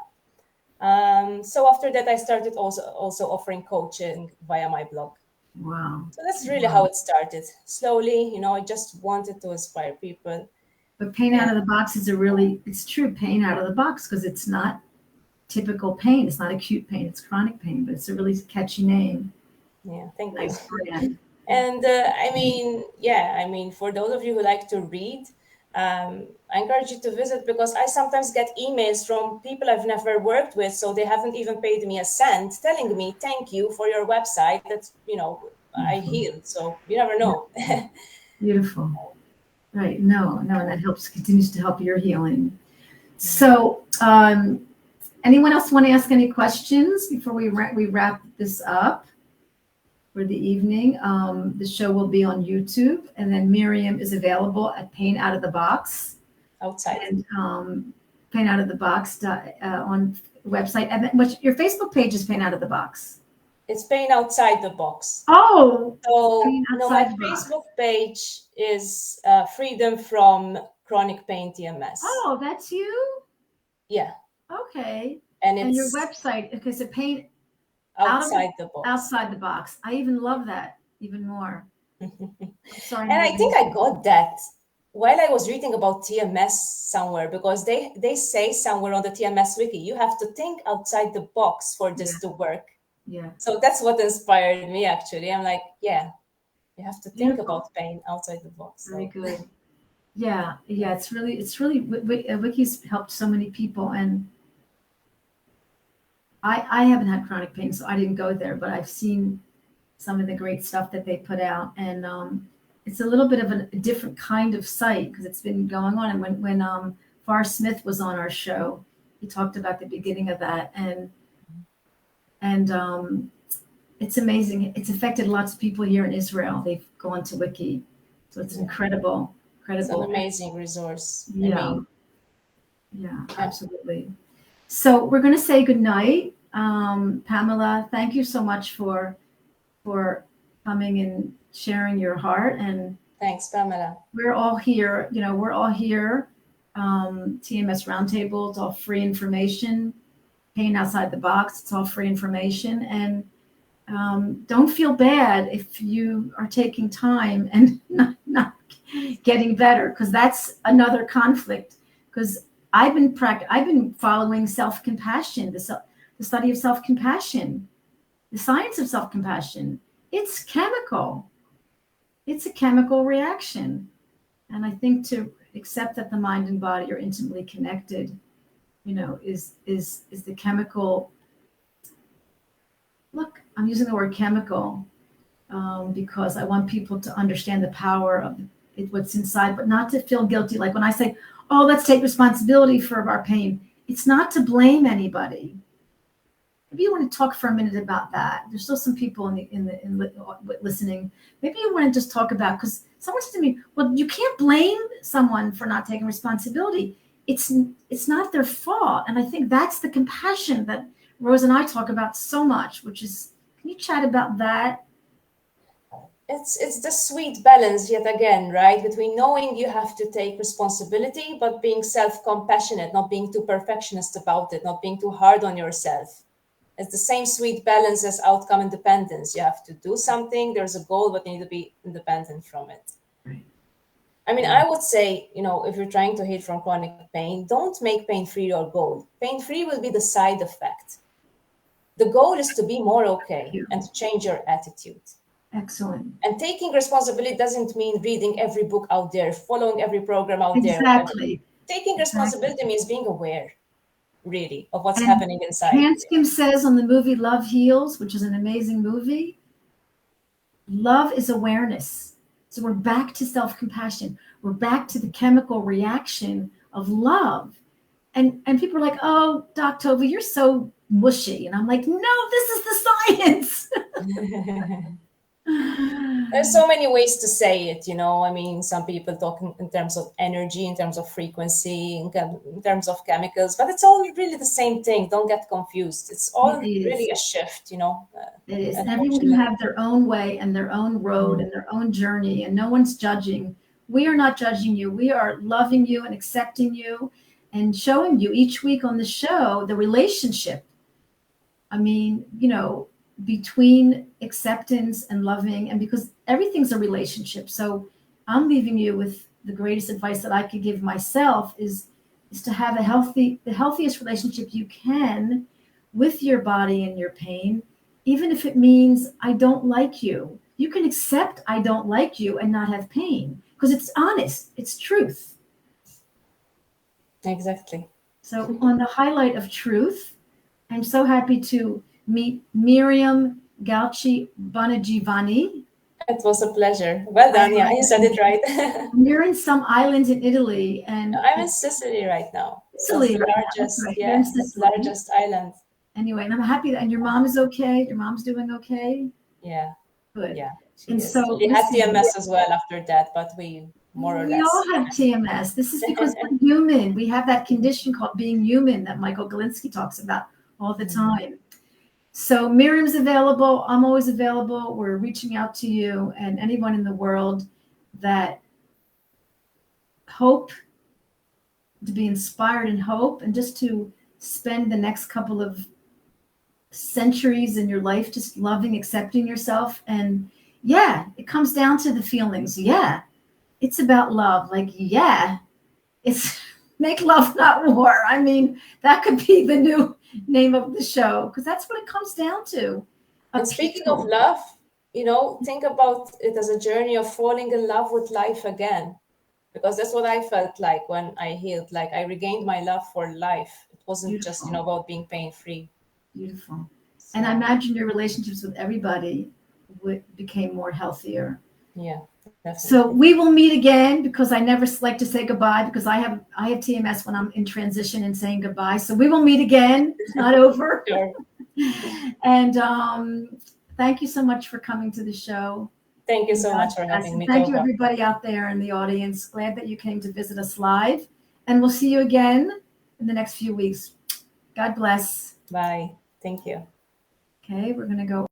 So after that, I started also offering coaching via my blog. Wow. So that's really how it started. Slowly, I just wanted to inspire people. But pain out of the box is it's true, pain out of the box, because it's not typical pain. It's not acute pain, it's chronic pain, but it's a really catchy name. Yeah, thank you. Nice brand. And for those of you who like to read, I encourage you to visit, because I sometimes get emails from people I've never worked with, so they haven't even paid me a cent, telling me, thank you for your website. That's, I healed. So you never know. Beautiful. Right. No, and that continues to help your healing. So, anyone else want to ask any questions before we wrap this up for the evening? The show will be on YouTube, and then Miriam is available at Pain Out of the Box. Outside. And Pain Out of the Box on website. And then, your Facebook page is Pain Out of the Box. It's Pain Outside the Box. Oh, so my Facebook page is Freedom from Chronic Pain TMS. Oh, that's you? Yeah. Okay. And your website, because it Pain Outside the Box. Outside the Box. I even love that even more. Sorry. And I think I got that while I was reading about TMS somewhere, because they say somewhere on the TMS wiki, you have to think outside the box for this to work. Yeah. So that's what inspired me, actually. I'm like, yeah, you have to think about pain outside the box. Very good. Yeah. It's really Wiki's helped so many people, and I haven't had chronic pain, so I didn't go there, but I've seen some of the great stuff that they put out, and it's a little bit of a different kind of site, because it's been going on. And when Far Smith was on our show, he talked about the beginning of that, and it's amazing. It's affected lots of people here in Israel. They've gone to Wiki, so it's incredible. It's an amazing resource. Yeah, absolutely. So we're going to say good night. Pamela, thank you so much for coming and sharing your heart. And thanks, Pamela. We're all here. We're all here. TMS Roundtable, it's all free information. Pain Outside the Box, it's all free information. And don't feel bad if you are taking time and not getting better, because that's another conflict. Because I've been following self-compassion, the study of self-compassion, the science of self-compassion. It's chemical. It's a chemical reaction. And I think to accept that the mind and body are intimately connected, is the chemical. Look, I'm using the word chemical because I want people to understand the power of what's inside, but not to feel guilty. Like when I say, oh, let's take responsibility for our pain, it's not to blame anybody. Maybe you want to talk for a minute about that. There's still some people in listening. Maybe you want to just talk about, because someone said to me, well, you can't blame someone for not taking responsibility. It's not their fault. And I think that's the compassion that Rose and I talk about so much, which is, can you chat about that? It's the sweet balance yet again, right? Between knowing you have to take responsibility, but being self-compassionate, not being too perfectionist about it, not being too hard on yourself. It's the same sweet balance as outcome independence. You have to do something, there's a goal, but you need to be independent from it. Right. I mean, I would say, if you're trying to heal from chronic pain, don't make pain-free your goal. Pain-free will be the side effect. The goal is to be more okay and to change your attitude. Excellent. And taking responsibility doesn't mean reading every book out there, following every program out there. Exactly. Taking responsibility means being aware, really, of what's happening inside. Hanscom says on the movie Love Heals, which is an amazing movie, love is awareness. So we're back to self-compassion. We're back to the chemical reaction of love. And people are like, oh, Dr. Tovah, you're so mushy. And I'm like, no, this is the science. There's so many ways to say it, I mean, some people talk in terms of energy, in terms of frequency, in terms of chemicals, but it's all really the same thing. Don't get confused. It's all really a shift, It is. And everyone can have their own way and their own road and their own journey, and no one's judging. We are not judging you. We are loving you and accepting you and showing you each week on the show the relationship. I mean, between acceptance and loving, and because everything's a relationship. So I'm leaving you with the greatest advice that I could give myself is to have the healthiest relationship you can with your body and your pain, even if it means I don't like you. You can accept I don't like you and not have pain because it's honest, it's truth. Exactly. So on the highlight of truth, I'm so happy to meet Miriam Gauci Bongiovanni. It was a pleasure. Well done. Yeah, you said it right. You're in some island in Italy, and I'm in Sicily right now. Sicily, the largest island. Anyway, and I'm happy that, and your mom is okay. Your mom's doing okay. Yeah. Good. Yeah. And is. so she had TMS as well after that, but we more or less. We all have TMS. This is because we're human. We have that condition called being human that Michael Galinsky talks about all the time. So Miriam's available. I'm always available. We're reaching out to you and anyone in the world that hope, to be inspired in hope, and just to spend the next couple of centuries in your life just loving, accepting yourself. And yeah, it comes down to the feelings. Yeah, it's about love. Like, yeah, it's make love, not war. I mean, that could be the new name of the show, because that's what it comes down to. And speaking of love, think about it as a journey of falling in love with life again, because that's what I felt like when I healed. Like I regained my love for life. It wasn't just about being pain-free. Beautiful. So, and I imagine your relationships with everybody became more healthier. Yeah. Definitely. So we will meet again, because I never like to say goodbye, because I have TMS when I'm in transition and saying goodbye. So we will meet again. It's not over. Sure. And thank you so much for coming to the show. Thank you so much for having me. Thank you, everybody out there in the audience. Glad that you came to visit us live. And we'll see you again in the next few weeks. God bless. Bye. Thank you. Okay, we're going to go